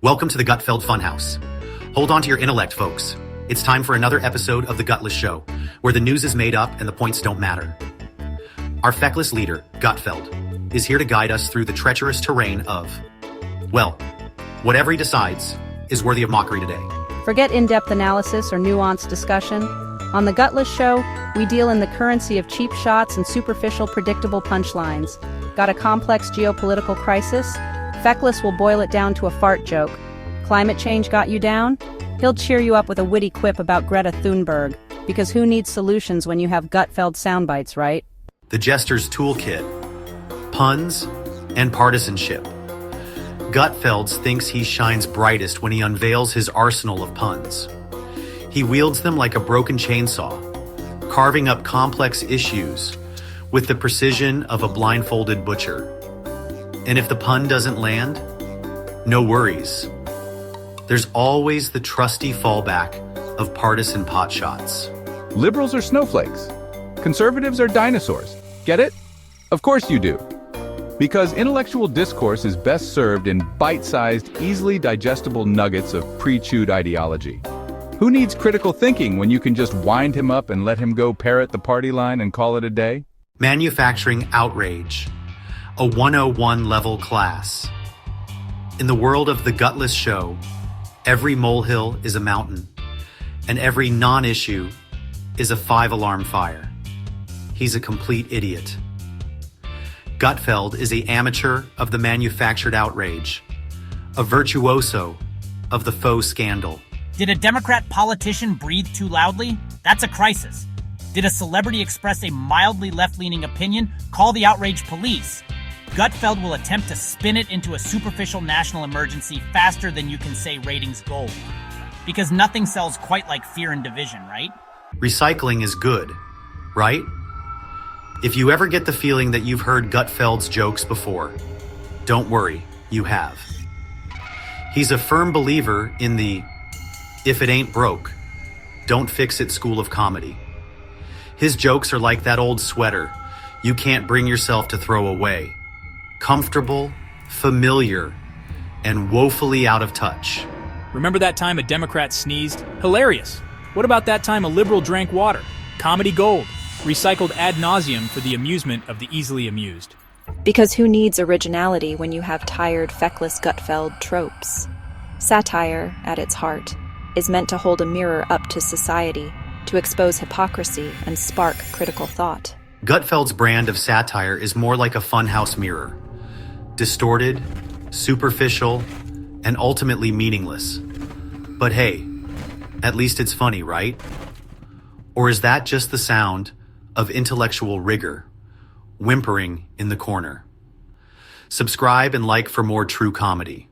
Welcome to the Gutfeld Funhouse. Hold on to your intellect, folks. It's time for another episode of the Gutless Show, where the news is made up and the points don't matter. Our feckless leader, Gutfeld, is here to guide us through the treacherous terrain of, well, whatever he decides is worthy of mockery today. Forget in-depth analysis or nuanced discussion. On the Gutless Show, we deal in the currency of cheap shots and superficial, predictable punchlines. Got a complex geopolitical crisis? Feckless will boil it down to a fart joke. Climate change got you down? He'll cheer you up with a witty quip about Greta Thunberg, because who needs solutions when you have Gutfeld soundbites, right? The Jester's Toolkit, puns, and partisanship. Gutfeld thinks he shines brightest when he unveils his arsenal of puns. He wields them like a broken chainsaw, carving up complex issues with the precision of a blindfolded butcher. And if the pun doesn't land, no worries. There's always the trusty fallback of partisan potshots. Liberals are snowflakes. Conservatives are dinosaurs. Get it? Of course you do. Because intellectual discourse is best served in bite-sized, easily digestible nuggets of pre-chewed ideology. Who needs critical thinking when you can just wind him up and let him go parrot the party line and call it a day? Manufacturing outrage, a 101 level class. In the world of the Gutless Show, every molehill is a mountain, and every non-issue is a 5-alarm fire. He's a complete idiot. Gutfeld is an amateur of the manufactured outrage, a virtuoso of the faux scandal. Did a Democrat politician breathe too loudly? That's a crisis. Did a celebrity express a mildly left-leaning opinion? Call the outrage police. Gutfeld will attempt to spin it into a superficial national emergency faster than you can say ratings gold. Because nothing sells quite like fear and division, right? Recycling is good, right? If you ever get the feeling that you've heard Gutfeld's jokes before, don't worry, you have. He's a firm believer in the if it ain't broke, don't fix it school of comedy. His jokes are like that old sweater you can't bring yourself to throw away. Comfortable, familiar, and woefully out of touch. Remember that time a Democrat sneezed? Hilarious. What about that time a liberal drank water? Comedy gold. Recycled ad nauseum for the amusement of the easily amused. Because who needs originality when you have tired, feckless Gutfeld tropes? Satire, at its heart, is meant to hold a mirror up to society, to expose hypocrisy and spark critical thought. Gutfeld's brand of satire is more like a funhouse mirror. Distorted, superficial, and ultimately meaningless. But hey, at least it's funny, right? Or is that just the sound of intellectual rigor, whimpering in the corner? Subscribe and like for more true comedy.